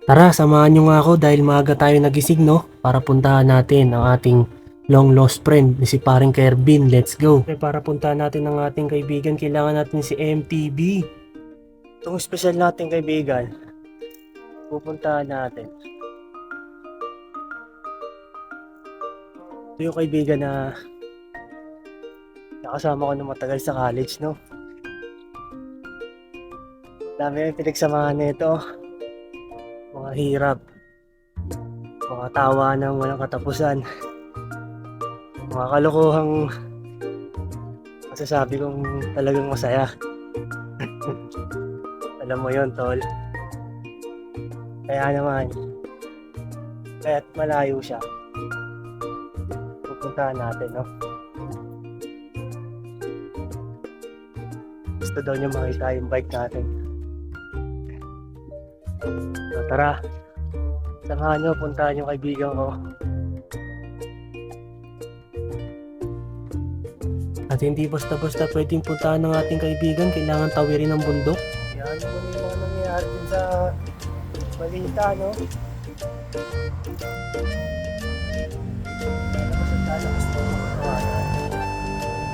Tara, samahan nyo nga ako dahil maaga tayo nagising, no? Para puntahan natin ang ating long lost friend, si paring Kerbin. Let's go. Okay, para puntahan natin ang ating kaibigan, kailangan natin si MTV. Itong special nating kaibigan, pupuntahan natin. Ito yung kaibigan na nakasama ko na matagal sa college, no? Dami yung pinagsamahan nito. Mga hirap, mga tawa ng walang katapusan, mga kalokohang masasabi kong talagang masaya. Alam mo yon, tol. Kaya naman, kaya't malayo siya, pupuntahan natin, no? Gusto daw niya makita yung bike natin. So, tara, samahan nyo, puntahan yung kaibigan ko. At hindi basta-basta pwedeng puntahan ng ating kaibigan, kailangan tawirin ang bundok. Yan yung mga nangyayari din sa balita, no? Lalabas na mga kawanan.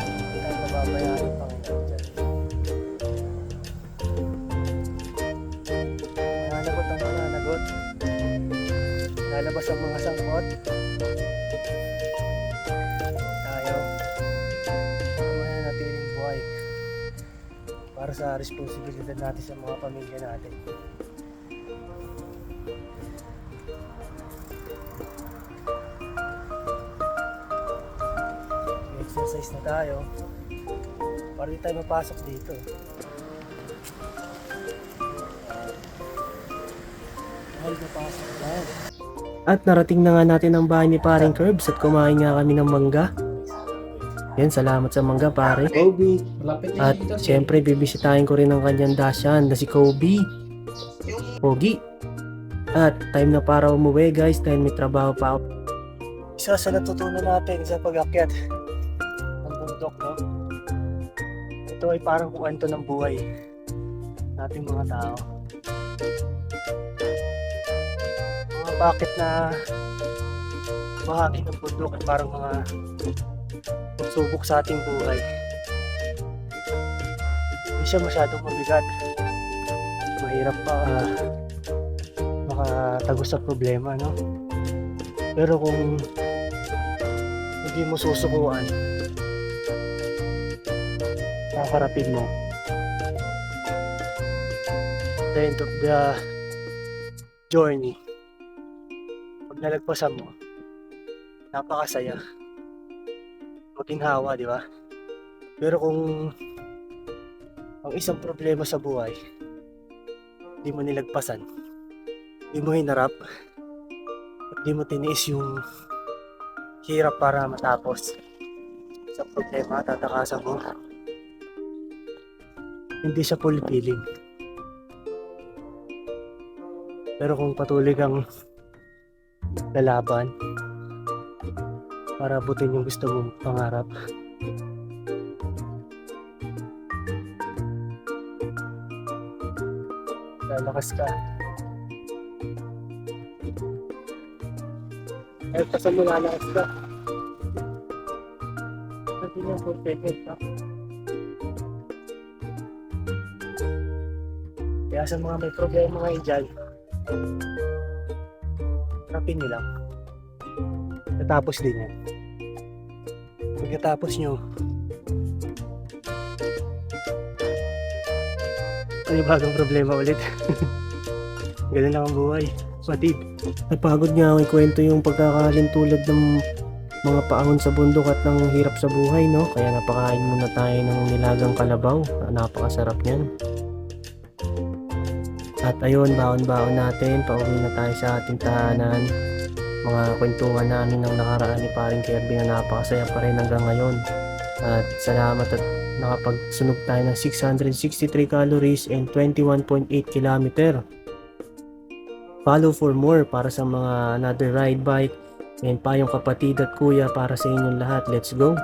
Hindi tayo mababayaan ng Panginoon dyan. Nananagot ang nananagot. Lalabas ang mga sangkot. Tayo mananatiling buhay para sa responsibilidad natin sa mga pamilya natin. Exercise na tayo para di tayo mapasok dito. Dahil mapasok tayo. At narating na nga natin ang bahay ni paring Curbs at kumain nga kami ng mangga. Yan, salamat sa mangga pare. Kobe. At syempre bibisitahin ko rin ang kanyang dasyan na si Kobe. Pogi. At time na para umuwi guys dahil may trabaho pa ako. Isa sa natutunan natin sa pag-akyat ng bundok, no? Ito ay parang kwento ng buhay nating mga tao. Mga bakit na bahagi ng bundok ay parang mga pagsubok sa ating buhay. Hindi siya masyadong mabigat. Mahirap pa makatagos sa problema, no? Pero kung hindi mo susukuan, kakarapin mo. The end of the journey, pag nalagpasan mo, napakasaya, maginhawa, di ba? Pero kung ang isang problema sa buhay di mo nilagpasan, di mo hinarap, at di mo tiniis yung hirap para matapos sa problema, tatakasan mo, hindi siya fulfilling. Pero kung patuloy kang lalaban para abutin yung gusto mong pangarap, lalakas ka. Ay, pasan mo lalakas ka. Hindi niya fulfillment ka. Kaya sa mga may problema ngayon dyan, harapin nyo lang. Natapos din yan. Pagkatapos nyo, bagong problema ulit. Ganun lang ang buhay. Matid. Napagod nga ako ikwento yung pagkakalintulad ng mga paahon sa bundok at ng hirap sa buhay, no? Kaya napakain muna tayo ng nilagang kalabaw. Napakasarap niyan. At ayun, baon-baon natin. Pauwi na tayo sa ating tahanan. Mga kwentuhan namin ng nakaraan ni paring Kirby na napakasaya pa rin hanggang ngayon. At salamat at nakapagsunog tayo ng 663 calories and 21.8 km. Follow for more para sa mga another ride bike and payong kapatid at kuya para sa inyong lahat. Let's go!